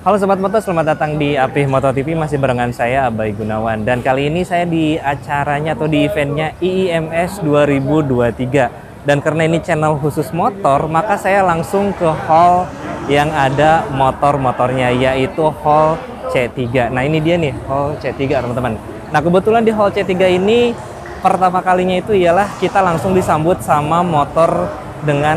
Halo Sobat Moto, selamat datang di Apih Moto TV. Masih barengan saya, Abai Gunawan. Dan kali ini saya di acaranya atau di eventnya IIMS 2023. Dan karena ini channel khusus motor, maka saya langsung ke hall yang ada motor-motornya, yaitu hall C3. Nah ini dia nih, hall C3 teman-teman. Nah kebetulan di hall C3 ini pertama kalinya itu ialah kita langsung disambut sama motor dengan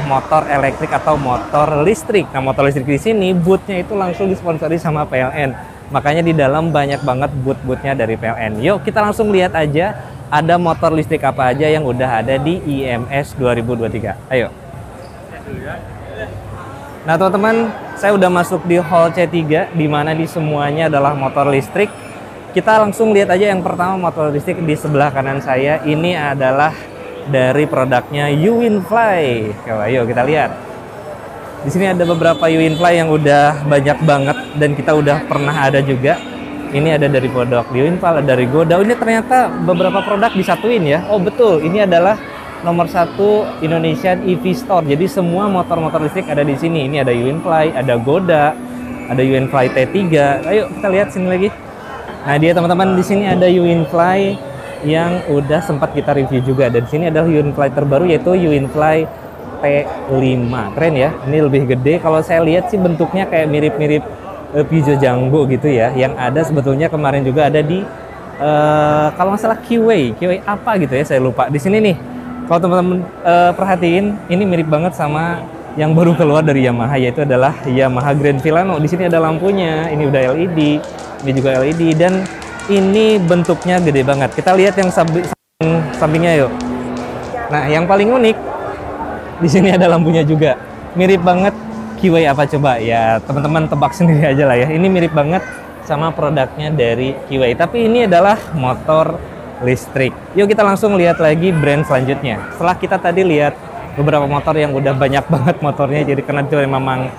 motor elektrik atau motor listrik. Nah, motor listrik di sini boothnya itu langsung disponsori sama PLN. Makanya di dalam banyak banget booth-boothnya dari PLN. Yuk kita langsung lihat aja ada motor listrik apa aja yang udah ada di IIMS 2023. Ayo. Nah teman-teman, saya udah masuk di hall C3 di mana di semuanya adalah motor listrik. Kita langsung lihat aja yang pertama motor listrik di sebelah kanan saya. Ini adalah dari produknya Uwinfly. Ayo kita lihat. Di sini ada beberapa Uwinfly yang udah banyak banget dan kita udah pernah ada juga. Ini ada dari produk Uwinfly, ada dari Goda. Ini ternyata beberapa produk disatuin ya. Oh betul, ini adalah nomor 1 Indonesian EV Store. Jadi semua motor-motor listrik ada di sini. Ini ada Uwinfly, ada Goda, ada Uwinfly T3. Ayo kita lihat sini lagi. Nah dia teman-teman, di sini ada Uwinfly yang udah sempat kita review juga, dan sini adalah Uwinfly terbaru yaitu Uwinfly T5. Keren ya, ini lebih gede. Kalau saya lihat sih bentuknya kayak mirip-mirip Peugeot Janggo gitu ya. Yang ada sebetulnya kemarin juga ada di kalau nggak salah Kiway apa gitu ya, saya lupa. Di sini nih kalau teman-teman perhatiin, ini mirip banget sama yang baru keluar dari Yamaha, yaitu adalah Yamaha Grand Filano. Di sini ada lampunya, ini udah LED, ini juga LED, dan ini bentuknya gede banget. Kita lihat yang sampingnya yuk. Nah, yang paling unik di sini ada lampunya juga. Mirip banget Kiway apa coba? Ya, teman-teman tebak sendiri aja lah ya. Ini mirip banget sama produknya dari Kiway, tapi ini adalah motor listrik. Yuk kita langsung lihat lagi brand selanjutnya. Setelah kita tadi lihat beberapa motor yang udah banyak banget motornya, jadi karena itu memang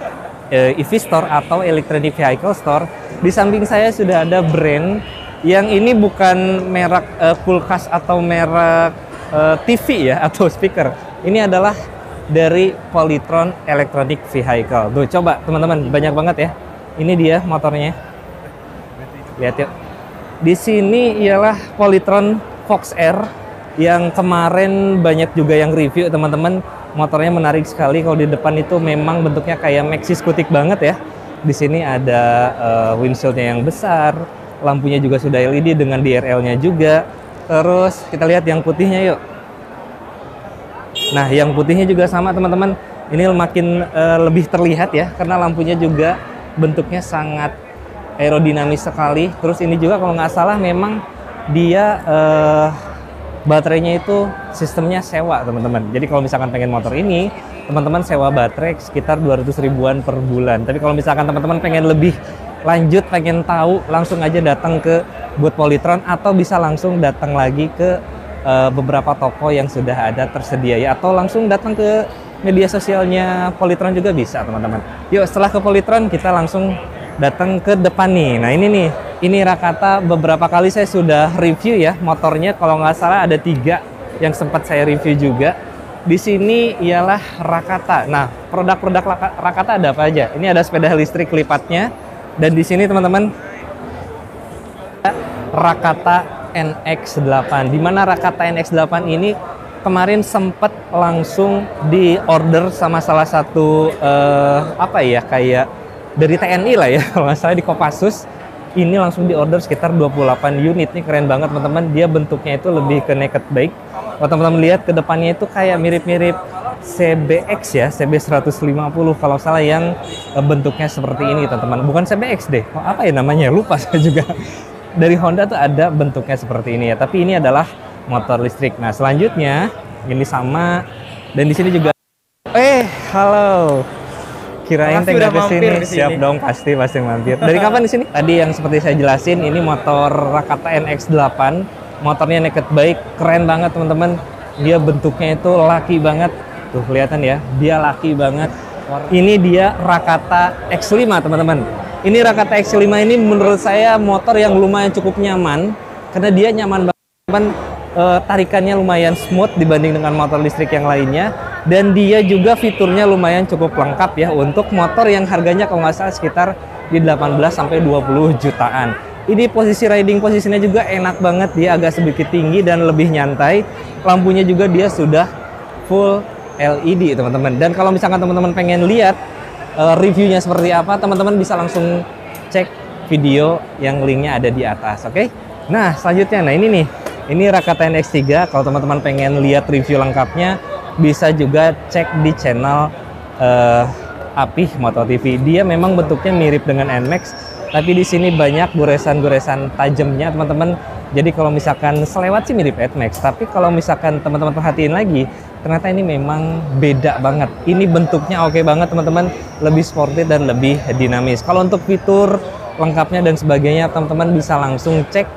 EV Store atau Electronic Vehicle Store, di samping saya sudah ada brand yang ini bukan merek kulkas atau merek TV ya atau speaker. Ini adalah dari Polytron Electronic Vehicle. Tuh coba teman-teman, banyak banget ya. Ini dia motornya. Lihat yuk. Di sini ialah Polytron Fox R yang kemarin banyak juga yang review teman-teman. Motornya menarik sekali. Kalau di depan itu memang bentuknya kayak Maxi Skutik banget ya. Di sini ada windshieldnya yang besar. Lampunya juga sudah LED dengan DRL-nya juga. Terus kita lihat yang putihnya yuk. Nah, yang putihnya juga sama teman-teman. Ini makin lebih terlihat ya, karena lampunya juga bentuknya sangat aerodinamis sekali. Terus ini juga kalau nggak salah memang dia baterainya itu sistemnya sewa teman-teman. Jadi kalau misalkan pengen motor ini, teman-teman sewa baterai sekitar 200 ribuan per bulan. Tapi kalau misalkan teman-teman pengen lebih lanjut, pengen tahu, langsung aja datang ke booth Polytron atau bisa langsung datang lagi ke beberapa toko yang sudah ada tersedia ya, atau langsung datang ke media sosialnya Polytron juga bisa teman-teman. Yuk setelah ke Polytron kita langsung datang ke depan nih. Nah ini nih, ini Rakata. Beberapa kali saya sudah review ya motornya, kalau nggak salah ada 3 yang sempat saya review juga. Di sini ialah Rakata. Nah produk-produk Rakata ada apa aja? Ini ada sepeda listrik lipatnya. Dan di sini teman-teman Rakata NX8. Di mana Rakata NX8 ini kemarin sempat langsung di order sama salah satu apa ya, kayak dari TNI lah ya kalau nggak salah, di Kopassus. Ini langsung di order sekitar 28 unit. Ini keren banget teman-teman. Dia bentuknya itu lebih ke naked bike. Kalau teman-teman lihat ke depannya itu kayak mirip-mirip CBX ya, CB150 kalau salah, yang bentuknya seperti ini teman-teman. Bukan CBX deh, apa ya namanya, lupa saya juga. Dari Honda tuh ada bentuknya seperti ini ya, tapi ini adalah motor listrik. Nah selanjutnya ini sama, dan di sini juga halo, kirain tengah kesini. Siap dong, pasti mampir. Dari kapan di sini? Tadi yang seperti saya jelasin, ini motor Rakata NX8, motornya naked bike, keren banget teman-teman. Dia bentuknya itu laki banget. Tuh kelihatan ya, dia laki banget. Ini dia Rakata X5 teman-teman. Ini Rakata X5 ini menurut saya motor yang lumayan cukup nyaman, karena dia nyaman banget. Tarikannya lumayan smooth dibanding dengan motor listrik yang lainnya, dan dia juga fiturnya lumayan cukup lengkap ya untuk motor yang harganya kalau nggak salah sekitar di 18 sampai 20 jutaan. Ini posisi riding posisinya juga enak banget, dia agak sedikit tinggi dan lebih nyantai. Lampunya juga dia sudah full LED teman-teman. Dan kalau misalkan teman-teman pengen lihat reviewnya seperti apa, teman-teman bisa langsung cek video yang linknya ada di atas. Oke? Nah selanjutnya, nah ini nih, ini Rakata NX3. Kalau teman-teman pengen lihat review lengkapnya, bisa juga cek di channel Apih Moto TV. Dia memang bentuknya mirip dengan NMAX, tapi di sini banyak goresan-goresan tajamnya teman-teman. Jadi kalau misalkan selewat sih mirip NMAX, tapi kalau misalkan teman-teman perhatiin lagi, ternyata ini memang beda banget. Ini bentuknya oke banget teman-teman, lebih sporty dan lebih dinamis. Kalau untuk fitur lengkapnya dan sebagainya, teman-teman bisa langsung cek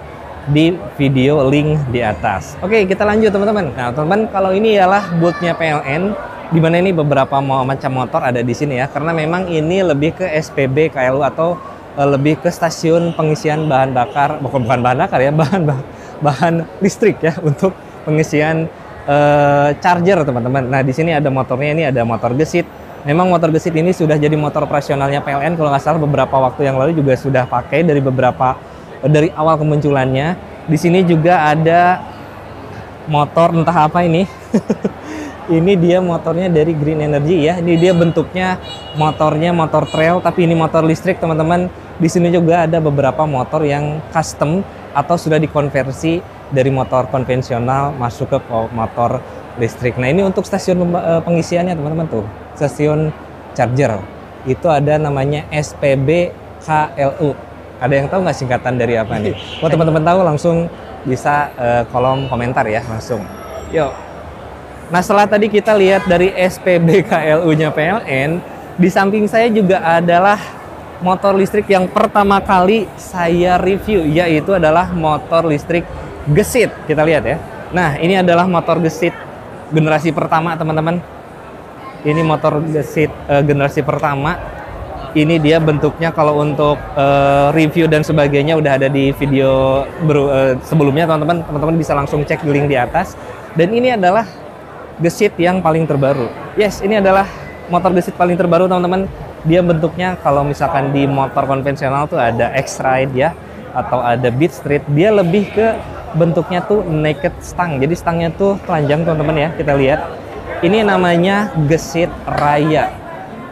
di video link di atas. Oke, kita lanjut teman-teman. Nah, teman-teman, kalau ini ialah boothnya PLN, di mana ini beberapa macam motor ada di sini ya. Karena memang ini lebih ke SPB KLU atau lebih ke stasiun pengisian bahan bakar, bukan bahan bakar ya, bahan listrik ya untuk pengisian charger teman-teman. Nah, di sini ada motornya, ini ada motor gesit. Memang motor gesit ini sudah jadi motor operasionalnya PLN, kalau nggak salah beberapa waktu yang lalu juga sudah pakai dari awal kemunculannya. Di sini juga ada motor entah apa ini. Ini dia motornya dari Green Energy ya. Ini dia bentuknya motornya motor trail, tapi ini motor listrik teman-teman. Di sini juga ada beberapa motor yang custom atau sudah dikonversi dari motor konvensional masuk ke motor listrik. Nah ini untuk stasiun pengisiannya teman-teman tuh, stasiun charger. Itu ada namanya SPB KLU. Ada yang tahu nggak singkatan dari apa nih? Kalau teman-teman tahu langsung bisa kolom komentar ya langsung. Yuk. Nah setelah tadi kita lihat dari SPB KLU-nya PLN, di samping saya juga adalah motor listrik yang pertama kali saya review, yaitu adalah motor listrik gesit. Kita lihat ya. Nah ini adalah motor gesit generasi pertama teman-teman. Ini motor gesit generasi pertama. Ini dia bentuknya kalau untuk review dan sebagainya udah ada di video sebelumnya teman-teman. Teman-teman bisa langsung cek di link di atas. Dan ini adalah gesit yang paling terbaru. Yes, ini adalah motor gesit paling terbaru teman-teman. Dia bentuknya kalau misalkan di motor konvensional tuh ada X-Ride ya, atau ada Beat Street. Dia lebih ke bentuknya tuh naked stang. Jadi stangnya tuh telanjang teman-teman ya. Kita lihat. Ini namanya gesit raya.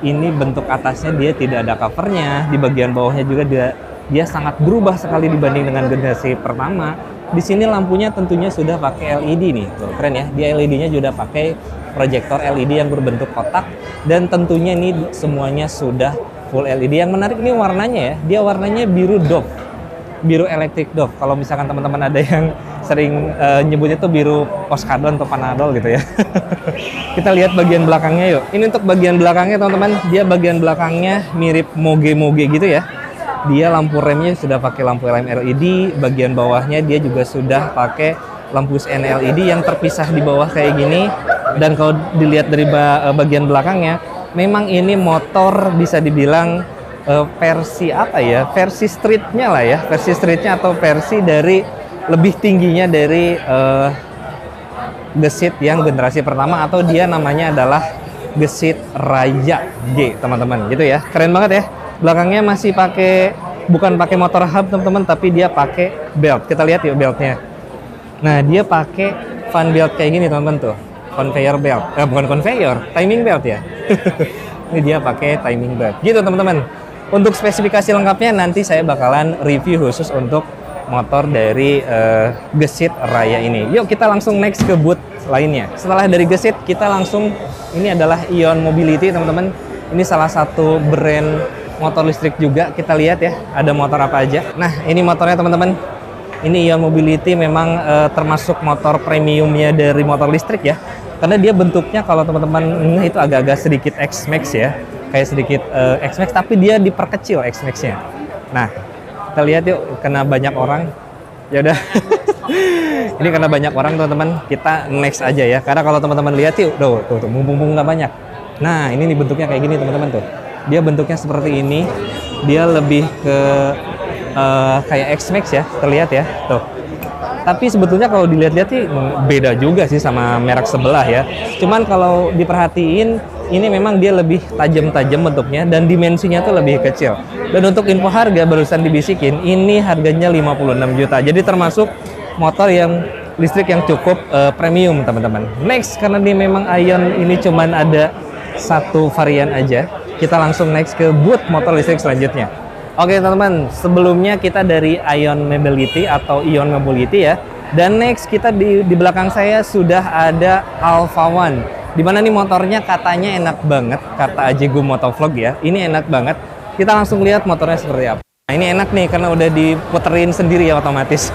Ini bentuk atasnya dia tidak ada covernya, di bagian bawahnya juga dia sangat berubah sekali dibanding dengan generasi pertama. Di sini lampunya tentunya sudah pakai LED nih, tuh keren ya. Dia LED-nya juga pakai proyektor LED yang berbentuk kotak, dan tentunya ini semuanya sudah full LED. Yang menarik ini warnanya ya, dia warnanya biru Dove, biru elektrik Dove. Kalau misalkan teman-teman ada yang sering nyebutnya tuh biru Oskadon atau Panadol gitu ya. Kita lihat bagian belakangnya yuk. Ini untuk bagian belakangnya teman-teman, dia bagian belakangnya mirip moge-moge gitu ya. Dia lampu remnya sudah pakai lampu lem LED, bagian bawahnya dia juga sudah pakai lampu LED yang terpisah di bawah kayak gini. Dan kalau dilihat dari bagian belakangnya, memang ini motor bisa dibilang versi apa ya, versi streetnya lah ya, versi streetnya atau versi dari lebih tingginya dari gesit yang generasi pertama, atau dia namanya adalah gesit Raya G teman-teman gitu ya. Keren banget ya. Belakangnya masih pakai, bukan pakai motor hub teman-teman, tapi dia pakai belt. Kita lihat yuk beltnya. Nah dia pakai fan belt kayak gini teman-teman tuh, conveyor belt, bukan conveyor, timing belt ya. Ini dia pakai timing belt gitu teman-teman. Untuk spesifikasi lengkapnya nanti saya bakalan review khusus untuk motor dari gesit Raya ini. Yuk kita langsung next ke booth lainnya. Setelah dari gesit kita langsung, ini adalah Ion Mobility teman-teman. Ini salah satu brand motor listrik juga. Kita lihat ya ada motor apa aja. Nah ini motornya teman-teman. Ini Ion Mobility memang termasuk motor premiumnya dari motor listrik ya. Karena dia bentuknya kalau teman-teman itu agak-agak sedikit X-Max ya. Kayak sedikit X-Max tapi dia diperkecil X-Max-nya. Nah kita lihat yuk, karena banyak orang ya udah. Ini karena banyak orang teman-teman, kita next aja ya. Karena kalau teman-teman lihat yuk, tuh mumpung nggak banyak. Nah ini nih bentuknya kayak gini teman-teman tuh. Dia bentuknya seperti ini. Dia lebih ke kayak X-Max ya, terlihat ya tuh. Tapi sebetulnya kalau dilihat-lihat sih beda juga sih sama merek sebelah ya. Cuman kalau diperhatiin ini memang dia lebih tajam-tajam bentuknya dan dimensinya tuh lebih kecil. Dan untuk info harga barusan dibisikin, ini harganya 56 juta. Jadi termasuk motor yang listrik yang cukup premium, teman-teman. Next, karena ini memang Ion ini cuman ada satu varian aja, kita langsung next ke boot motor listrik selanjutnya. Oke, teman-teman, sebelumnya kita dari Ion Mobility atau Ion Mobility ya. Dan next kita di belakang saya sudah ada Alpha One. Dimana nih motornya katanya enak banget, kata Ajegu Motovlog ya. Ini enak banget. Kita langsung lihat motornya seperti apa. Nah, ini enak nih karena udah diputerin sendiri ya otomatis.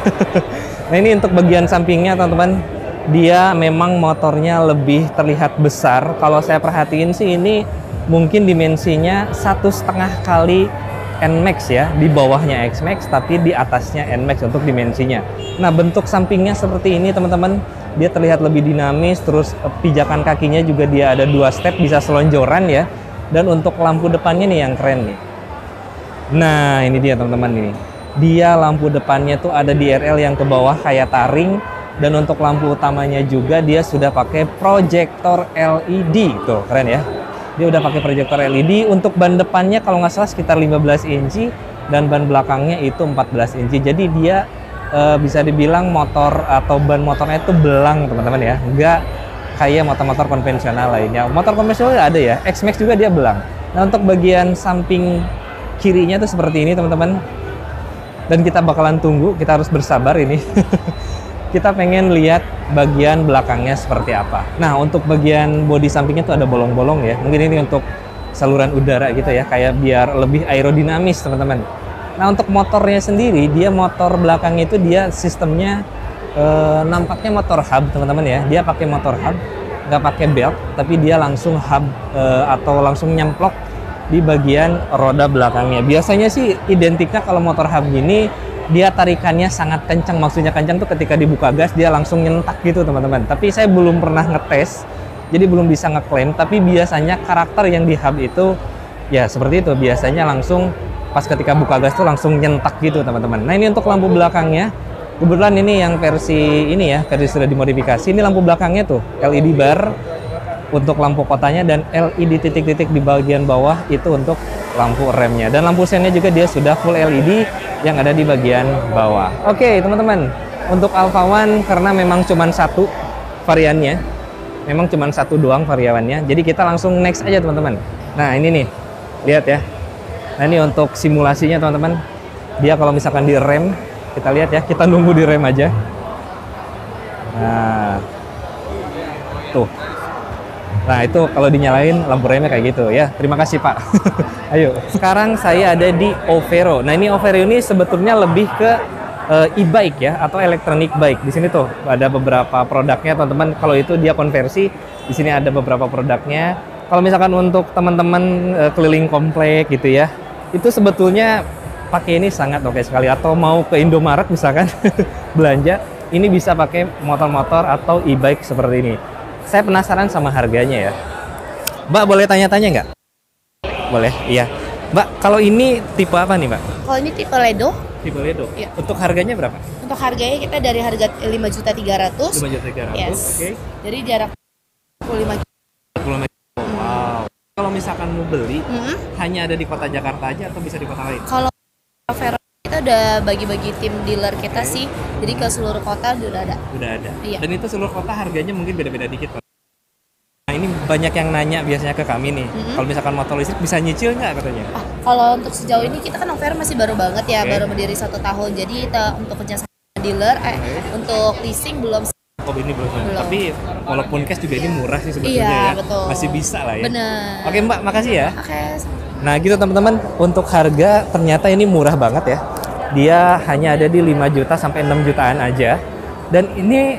Nah, ini untuk bagian sampingnya teman-teman. Dia memang motornya lebih terlihat besar. Kalau saya perhatiin sih ini mungkin dimensinya 1,5 kali NMAX ya, di bawahnya XMAX tapi di atasnya NMAX untuk dimensinya. Nah, bentuk sampingnya seperti ini teman-teman, dia terlihat lebih dinamis, terus pijakan kakinya juga dia ada 2 step, bisa selonjoran ya. Dan untuk lampu depannya nih yang keren nih. Nah, ini dia teman-teman ini. Dia lampu depannya tuh ada di RL yang ke bawah kayak taring, dan untuk lampu utamanya juga dia sudah pakai proyektor LED. Tuh, keren ya. Dia udah pakai proyektor LED. Untuk ban depannya kalau nggak salah sekitar 15 inci dan ban belakangnya itu 14 inci. Jadi dia bisa dibilang motor atau ban motornya itu belang teman-teman ya. Nggak kayak motor-motor konvensional lainnya. Motor konvensional ada ya, XMAX juga dia belang. Nah, untuk bagian samping kirinya tuh seperti ini teman-teman. Dan kita bakalan tunggu, kita harus bersabar ini. Kita pengen lihat bagian belakangnya seperti apa. Nah, untuk bagian bodi sampingnya tuh ada bolong-bolong ya. Mungkin ini untuk saluran udara gitu ya, kayak biar lebih aerodinamis teman-teman. Nah, untuk motornya sendiri, dia motor belakang itu dia sistemnya nampaknya motor hub teman-teman ya. Dia pakai motor hub, nggak pakai belt, tapi dia langsung hub atau langsung nyemplok di bagian roda belakangnya. Biasanya sih identiknya kalau motor hub gini, dia tarikannya sangat kencang. Maksudnya kencang tuh ketika dibuka gas dia langsung nyentak gitu teman-teman. Tapi saya belum pernah ngetes, jadi belum bisa ngeklaim. Tapi biasanya karakter yang di hub itu ya seperti itu. Biasanya langsung pas ketika buka gas tuh langsung nyentak gitu teman-teman. Nah, ini untuk lampu belakangnya. Kebetulan ini yang versi ini ya, versi sudah dimodifikasi. Ini lampu belakangnya tuh LED bar untuk lampu kotanya, dan LED titik-titik di bagian bawah itu untuk lampu remnya. Dan lampu sennya juga dia sudah full LED yang ada di bagian bawah. Oke teman-teman, untuk Alpha One karena memang cuma satu variannya, memang cuma satu doang variannya, jadi kita langsung next aja teman-teman. Nah, ini nih, lihat ya. Nah, ini untuk simulasinya teman-teman. Dia kalau misalkan di rem, kita lihat ya, kita nunggu di rem aja. Nah, tuh. Nah, itu kalau dinyalain lampu remnya kayak gitu ya. Terima kasih Pak. Ayo. Sekarang saya ada di Overo. Nah, ini Overo ini sebetulnya lebih ke e-bike ya, atau electronic bike. Di sini tuh ada beberapa produknya teman-teman. Kalau itu dia konversi, di sini ada beberapa produknya. Kalau misalkan untuk teman-teman keliling komplek gitu ya, itu sebetulnya pakai ini sangat oke sekali. Atau mau ke Indomaret misalkan belanja, ini bisa pakai motor-motor atau e-bike seperti ini. Saya penasaran sama harganya ya. Mbak, boleh tanya-tanya nggak? Boleh, iya. Mbak, kalau ini tipe apa nih, Mbak? Kalau ini tipe Ledo. Tipe Ledo? Iya. Untuk harganya berapa? Untuk harganya kita dari harga 5.300.000. 5.300.000, Yes. oke. Jadi jarak 25 juta. 45 juta. Wow. Kalau misalkan mau beli, Mm-hmm. hanya ada di kota Jakarta aja atau bisa di kota lain? Kalau Vero kita udah bagi-bagi tim dealer kita sih. Jadi ke seluruh kota udah ada. Udah ada. Iya. Dan itu seluruh kota harganya mungkin beda-beda dikit, Pak. Nah, ini banyak yang nanya biasanya ke kami nih. Kalau misalkan motor listrik bisa nyicil nggak katanya? Kalau untuk sejauh ini kita kan Vero masih baru banget ya, Oke. baru berdiri 1 tahun. Jadi kita untuk kerjasama dealer, untuk leasing belum. Oh, ini belum. Belum. Tapi walaupun cash juga ini murah sih sebetulnya Iya, ya. betul. Masih bisa lah ya. Bener. Oke Mbak, makasih ya. Oke. Nah gitu teman-teman, untuk harga ternyata ini murah banget ya. Dia hanya ada di 5 juta sampai 6 jutaan aja. Dan ini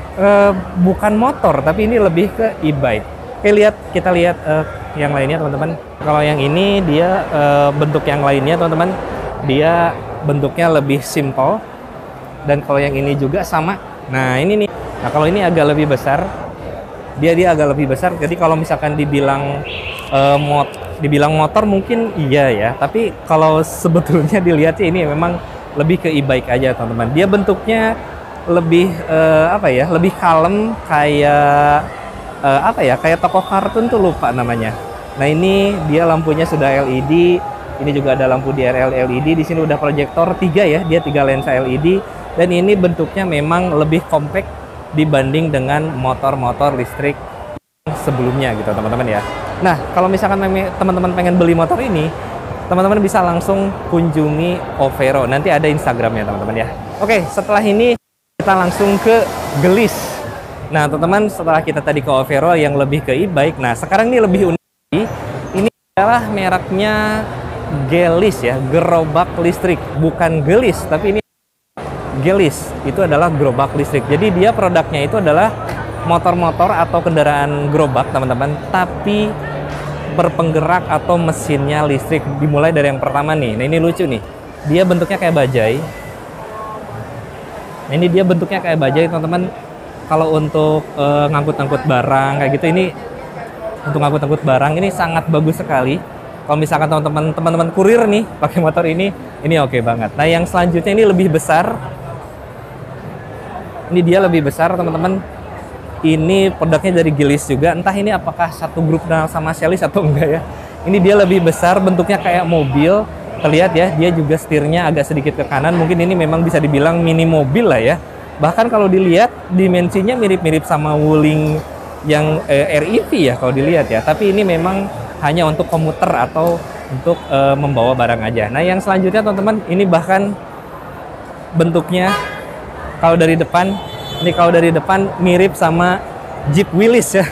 bukan motor, tapi ini lebih ke e-bike. Oke, kita lihat yang lainnya teman-teman. Kalau yang ini dia bentuk yang lainnya teman-teman, dia bentuknya lebih simple. Dan kalau yang ini juga sama. Nah ini nih. Nah kalau ini agak lebih besar. Dia agak lebih besar. Jadi kalau misalkan dibilang dibilang motor mungkin iya ya. Tapi kalau sebetulnya dilihat sih ini memang lebih ke e-bike aja teman-teman. Dia bentuknya lebih apa ya? Lebih kalem kayak apa ya? Kayak tokoh kartun tuh lupa namanya. Nah, ini dia lampunya sudah LED. Ini juga ada lampu DRL LED. Di sini udah proyektor 3 ya, dia 3 lensa LED. Dan ini bentuknya memang lebih compact dibanding dengan motor-motor listrik sebelumnya gitu teman-teman ya. Nah, kalau misalkan teman-teman pengen beli motor ini, teman-teman bisa langsung kunjungi Overo. Nanti ada Instagramnya teman-teman ya. Oke, setelah ini kita langsung ke Gelis. Nah, teman-teman, setelah kita tadi ke Overo yang lebih ke e-bike, nah sekarang ini lebih unik. Ini adalah mereknya Gelis ya, gerobak listrik. Bukan Gelis, tapi ini Gelis. Itu adalah gerobak listrik. Jadi dia produknya itu adalah motor-motor atau kendaraan gerobak teman-teman, tapi berpenggerak atau mesinnya listrik. Dimulai dari yang pertama nih. Nah, ini lucu nih. Dia bentuknya kayak bajai. Nah, ini dia bentuknya kayak bajai teman-teman. Kalau untuk ngangkut-ngangkut barang kayak gitu, ini untuk ngangkut-ngangkut barang ini sangat bagus sekali. Kalau misalkan teman-teman kurir nih pakai motor ini oke banget. Nah, yang selanjutnya ini lebih besar. Ini dia lebih besar teman-teman. Ini produknya dari Gelis juga. Entah ini apakah satu grup sama Celis atau enggak ya. Ini dia lebih besar, bentuknya kayak mobil. Terlihat ya, dia juga setirnya agak sedikit ke kanan. Mungkin ini memang bisa dibilang mini mobil lah ya. Bahkan kalau dilihat dimensinya mirip-mirip sama Wuling yang REV ya kalau dilihat ya. Tapi ini memang hanya untuk komuter atau untuk membawa barang aja. Nah, yang selanjutnya teman-teman, ini bahkan bentuknya kalau dari depan, mirip sama Jeep Willys ya.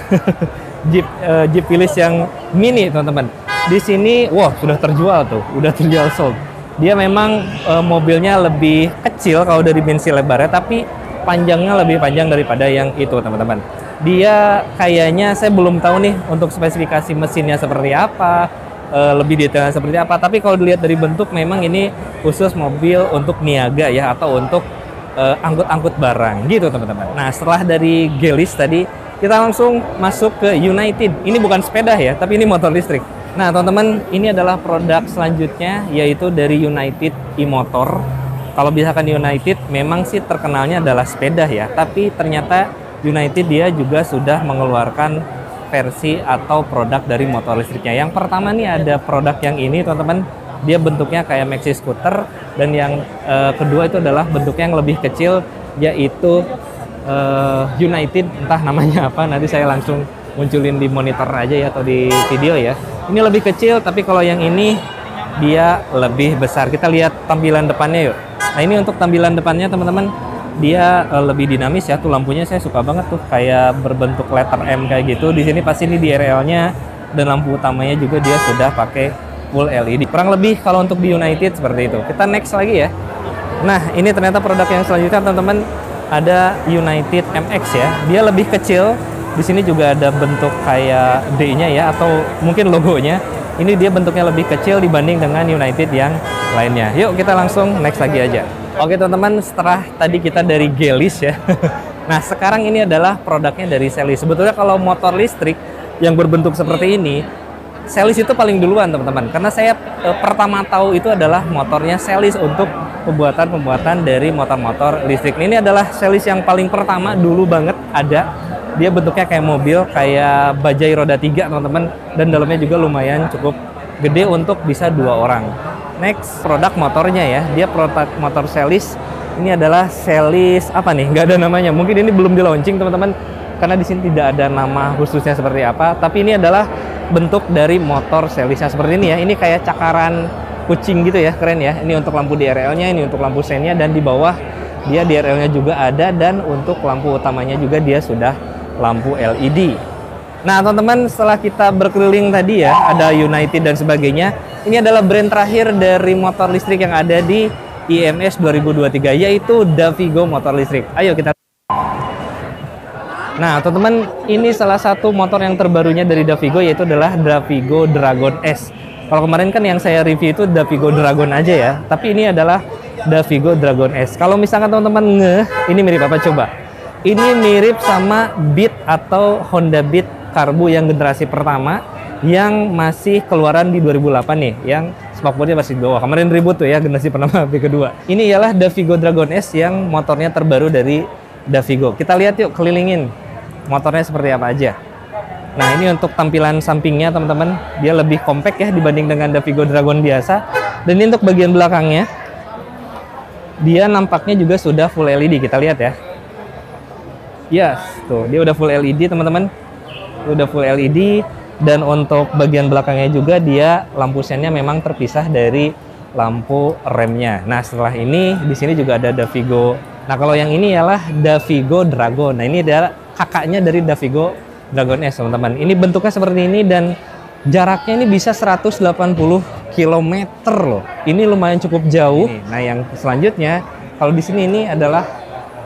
Jeep Willys yang mini teman-teman. Di sini, wah sudah terjual tuh, udah terjual sold. Dia memang mobilnya lebih kecil kalau dari dimensi lebarnya, tapi panjangnya lebih panjang daripada yang itu teman-teman. Dia kayaknya saya belum tahu nih untuk spesifikasi mesinnya seperti apa, lebih detailnya seperti apa. Tapi kalau dilihat dari bentuk, memang ini khusus mobil untuk niaga ya, atau untuk angkut-angkut barang gitu teman-teman. Nah, setelah dari Gelis tadi, kita langsung masuk ke United. Ini bukan sepeda ya, tapi ini motor listrik. Nah, teman-teman, ini adalah produk selanjutnya, yaitu dari United e-motor. Kalau misalkan United memang sih terkenalnya adalah sepeda ya, tapi ternyata United dia juga sudah mengeluarkan versi atau produk dari motor listriknya. Yang pertama nih ada produk yang ini teman-teman, dia bentuknya kayak maxi scooter, dan yang kedua itu adalah bentuknya yang lebih kecil, yaitu United, entah namanya apa, nanti saya langsung munculin di monitor aja ya, atau di video ya. Ini lebih kecil, tapi kalau yang ini dia lebih besar. Kita lihat tampilan depannya yuk. Nah, ini untuk tampilan depannya teman-teman, dia lebih dinamis ya. Tuh lampunya saya suka banget tuh, kayak berbentuk letter M kayak gitu. Di sini pasti ini DRL-nya, dan lampu utamanya juga dia sudah pakai full LED. Kurang lebih kalau untuk di United seperti itu. Kita next lagi ya. Nah, ini ternyata produk yang selanjutnya teman-teman, ada United MX ya. Dia lebih kecil. Di sini juga ada bentuk kayak D-nya ya, atau mungkin logonya. Ini dia bentuknya lebih kecil dibanding dengan United yang lainnya. Yuk kita langsung next lagi aja. Oke teman-teman, setelah tadi kita dari Gelis ya. Nah, sekarang ini adalah produknya dari Celis. Sebetulnya kalau motor listrik yang berbentuk seperti ini, Celis itu paling duluan teman-teman. Karena saya pertama tahu itu adalah motornya Celis untuk pembuatan dari motor-motor listrik. Ini adalah Celis yang paling pertama dulu banget ada. Dia bentuknya kayak mobil, kayak bajai roda 3 teman-teman, dan dalamnya juga lumayan cukup gede untuk bisa 2 orang. Next, produk motornya ya. Dia produk motor Celis. Ini adalah Celis apa nih? Nggak ada namanya. Mungkin ini belum di launching teman-teman, karena di sini tidak ada nama khususnya seperti apa. Tapi ini adalah bentuk dari motor Celisnya seperti ini ya. Ini kayak cakaran kucing gitu ya, keren ya. Ini untuk lampu DRL-nya, ini untuk lampu sennya, dan di bawah dia DRL-nya juga ada, dan untuk lampu utamanya juga dia sudah lampu LED. Nah teman-teman, setelah kita berkeliling tadi ya, ada United dan sebagainya, ini adalah brand terakhir dari motor listrik yang ada di IMS 2023, yaitu Davigo motor listrik. Ayo kita. Nah teman-teman, ini salah satu motor yang terbarunya dari Davigo, yaitu adalah Davigo Dragon S. Kalau kemarin kan yang saya review itu Davigo Dragon aja ya, tapi ini adalah Davigo Dragon S. Kalau misalkan teman-teman ini mirip apa coba? Ini mirip sama Beat atau Honda Beat Karbu yang generasi pertama, yang masih keluaran di 2008 nih, yang spakbornya masih di bawah. Kemarin ribut tuh ya generasi pertama, B kedua. Ini ialah Davigo Dragon S yang motornya terbaru dari Davigo. Kita lihat yuk, kelilingin motornya seperti apa aja. Nah, ini untuk tampilan sampingnya teman-teman, dia lebih compact ya dibanding dengan Davigo Dragon biasa. Dan ini untuk bagian belakangnya, dia nampaknya juga sudah full LED, kita lihat ya. Yes, tuh dia udah full LED teman-teman. Udah full LED, dan untuk bagian belakangnya juga dia lampu sennya memang terpisah dari lampu remnya. Nah, setelah ini di sini juga ada Davigo. Nah, kalau yang ini ialah Davigo Dragon. Nah, ini adalah kakaknya dari Davigo Dragon S, teman-teman. Ini bentuknya seperti ini dan jaraknya ini bisa 180 km loh. Ini lumayan cukup jauh. Nah, yang selanjutnya kalau di sini ini adalah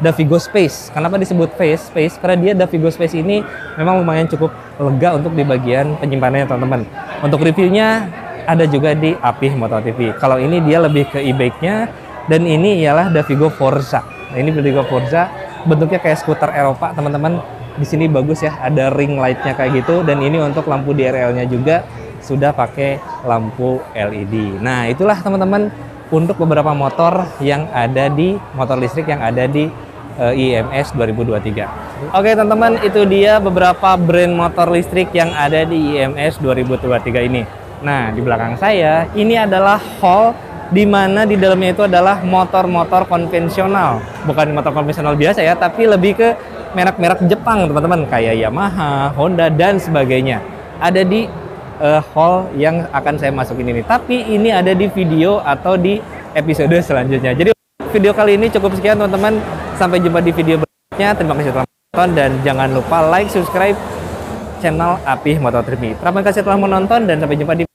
Davigo Space. Kenapa disebut Space? Karena dia Davigo Space ini memang lumayan cukup lega untuk di bagian penyimpanannya, teman-teman. Untuk reviewnya ada juga di Apih Moto TV. Kalau ini dia lebih ke e-bike-nya, dan ini ialah Davigo Forza. Nah, ini Davigo Forza bentuknya kayak skuter Eropa, teman-teman. Di sini bagus ya, ada ring light-nya kayak gitu, dan ini untuk lampu DRL-nya juga sudah pakai lampu LED. Nah, itulah teman-teman untuk beberapa motor yang ada di motor listrik yang ada di IMS 2023. Oke teman-teman, itu dia beberapa brand motor listrik yang ada di IMS 2023 ini. Nah, di belakang saya ini adalah hall di mana di dalamnya itu adalah motor-motor konvensional. Bukan motor konvensional biasa ya, tapi lebih ke merek-merek Jepang teman-teman, kayak Yamaha, Honda, dan sebagainya. Ada di hall yang akan saya masukin ini. Tapi ini ada di video atau di episode selanjutnya. Jadi video kali ini cukup sekian teman-teman. Sampai jumpa di video berikutnya. Terima kasih telah menonton dan jangan lupa like, subscribe channel Apih Moto TV. Terima kasih telah menonton dan sampai jumpa di